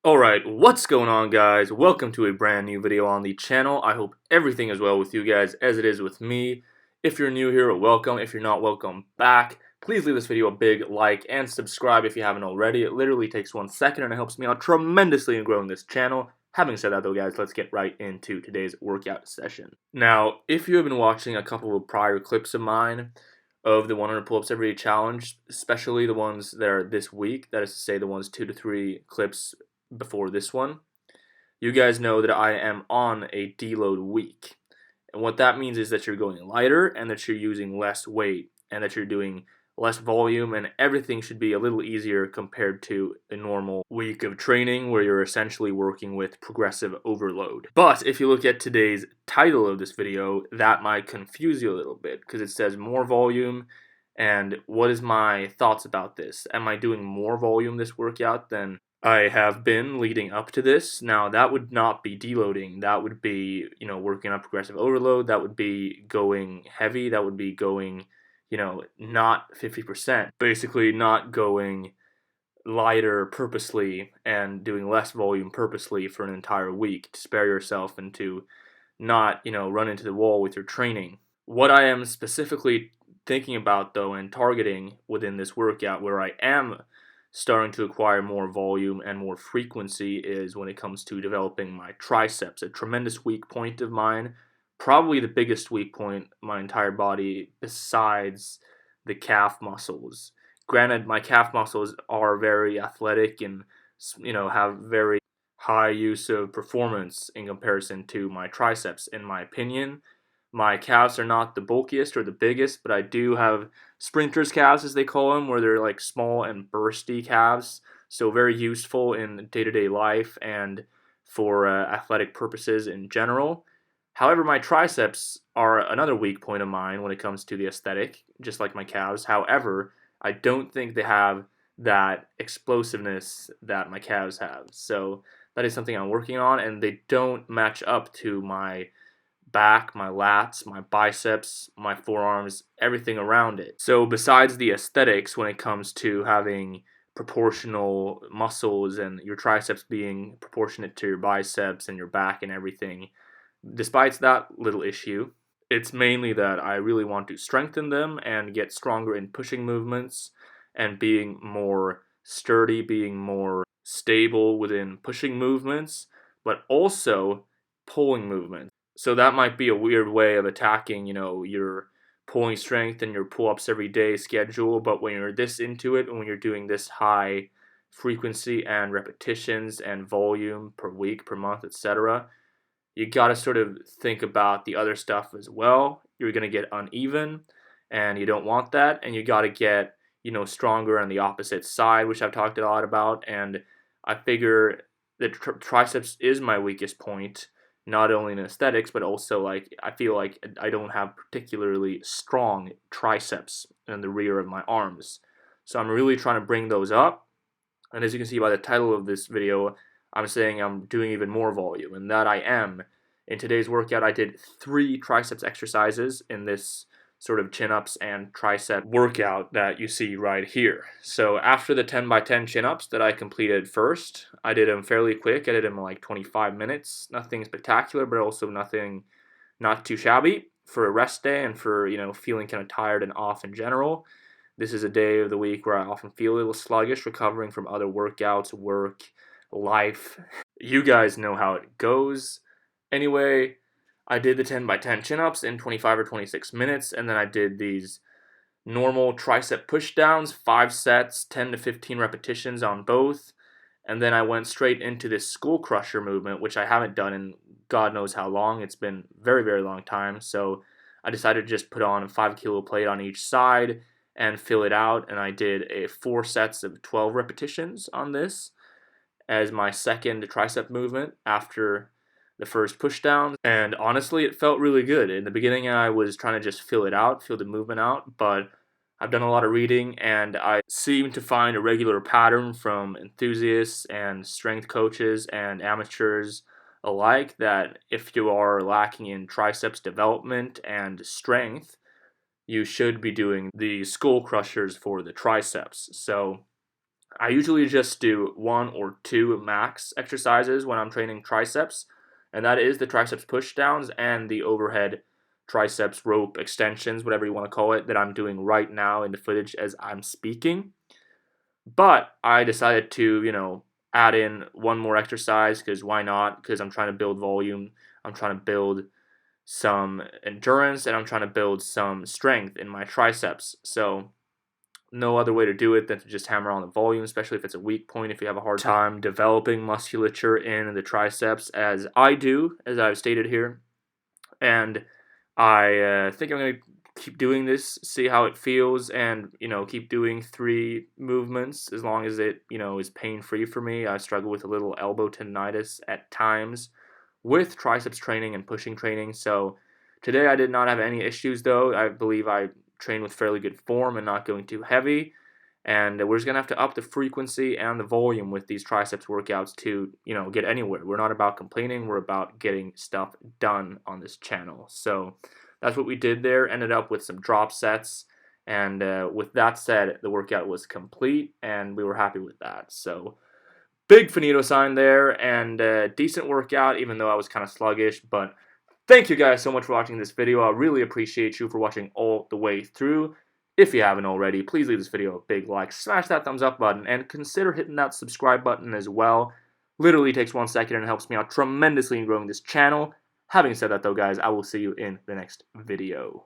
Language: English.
Alright, what's going on, guys? Welcome to a brand new video on the channel. I hope everything is well with you guys as it is with me. If you're new here, welcome. If you're not, welcome back. Please leave this video a big like and subscribe if you haven't already. It literally takes 1 second and it helps me out tremendously in growing this channel. Having said that though, guys, let's get right into today's workout session. Now, if you have been watching a couple of prior clips of mine of the 100 pull-ups every day challenge, especially the ones that are this week, that is to say the ones 2 to 3 clips before this one, you guys know that I am on a deload week. And what that means is that you're going lighter and that you're using less weight and that you're doing less volume, and everything should be a little easier compared to a normal week of training where you're essentially working with progressive overload. But if you look at today's title of this video, that might confuse you a little bit because it says more volume. And what is my thoughts about this? Am I doing more volume this workout than I have been leading up to this? Now, that would not be deloading. That would be, working on progressive overload. That would be going heavy. That would be going, not 50%. Basically, not going lighter purposely and doing less volume purposely for an entire week to spare yourself and to not, run into the wall with your training. What I am specifically thinking about, though, and targeting within this workout where I am starting to acquire more volume and more frequency is when it comes to developing my triceps, a tremendous weak point of mine, probably the biggest weak point in my entire body besides the calf muscles. Granted, my calf muscles are very athletic and have very high use of performance in comparison to my triceps, in my opinion. My calves are not the bulkiest or the biggest, but I do have sprinter's calves, as they call them, where they're like small and bursty calves. So very useful in day-to-day life and for athletic purposes in general. However, my triceps are another weak point of mine when it comes to the aesthetic, just like my calves. However, I don't think they have that explosiveness that my calves have. So that is something I'm working on, and they don't match up to my back, my lats, my biceps, my forearms, everything around it. So besides the aesthetics when it comes to having proportional muscles and your triceps being proportionate to your biceps and your back and everything, despite that little issue, it's mainly that I really want to strengthen them and get stronger in pushing movements and being more sturdy, being more stable within pushing movements, but also pulling movements. So that might be a weird way of attacking, your pulling strength and your pull-ups every day schedule, but when you're this into it and when you're doing this high frequency and repetitions and volume per week, per month, etc., you got to sort of think about the other stuff as well. You're going to get uneven and you don't want that, and you got to get, stronger on the opposite side, which I've talked a lot about, and I figure that triceps is my weakest point, not only in aesthetics, but also like I feel like I don't have particularly strong triceps in the rear of my arms. So I'm really trying to bring those up. And as you can see by the title of this video, I'm saying I'm doing even more volume, and that I am. In today's workout, I did 3 triceps exercises in this sort of chin-ups and tricep workout that you see right here. So after the 10 by 10 chin-ups that I completed first, I did them fairly quick. I did them in like 25 minutes. Nothing spectacular, but also nothing not too shabby for a rest day and for, feeling kind of tired and off in general. This is a day of the week where I often feel a little sluggish, recovering from other workouts, work, life. You guys know how it goes. Anyway, I did the 10 by 10 chin-ups in 25 or 26 minutes, and then I did these normal tricep pushdowns, 5 sets, 10 to 15 repetitions on both, and then I went straight into this skull crusher movement, which I haven't done in God knows how long. It's been a very, very long time, so I decided to just put on a 5-kilo plate on each side and fill it out, and I did 4 sets of 12 repetitions on this as my second tricep movement after the first pushdown, and honestly it felt really good. In the beginning I was trying to just fill it out, feel the movement out, but I've done a lot of reading and I seem to find a regular pattern from enthusiasts and strength coaches and amateurs alike that if you are lacking in triceps development and strength, you should be doing the skull crushers for the triceps. So I usually just do 1 or 2 max exercises when I'm training triceps, and that is the triceps push downs and the overhead triceps rope extensions, whatever you want to call it, that I'm doing right now in the footage as I'm speaking. But I decided to, add in one more exercise because why not? Because I'm trying to build volume, I'm trying to build some endurance, and I'm trying to build some strength in my triceps. So no other way to do it than to just hammer on the volume, especially if it's a weak point, if you have a hard time developing musculature in the triceps, as I do, as I've stated here. And I think I'm going to keep doing this, see how it feels, and, keep doing 3 movements as long as it, is pain-free for me. I struggle with a little elbow tendinitis at times with triceps training and pushing training, so today I did not have any issues though. I believe I trained with fairly good form and not going too heavy, and we're just going to have to up the frequency and the volume with these triceps workouts to, get anywhere. We're not about complaining, we're about getting stuff done on this channel. So that's what we did there. Ended up with some drop sets, and with that said, the workout was complete and we were happy with that. So big finito sign there, and decent workout, even though I was kind of sluggish. But thank you guys so much for watching this video. I really appreciate you for watching all the way through. If you haven't already, please leave this video a big like, smash that thumbs up button, and consider hitting that subscribe button as well. Literally takes 1 second and helps me out tremendously in growing this channel. Having said that though, guys, I will see you in the next video.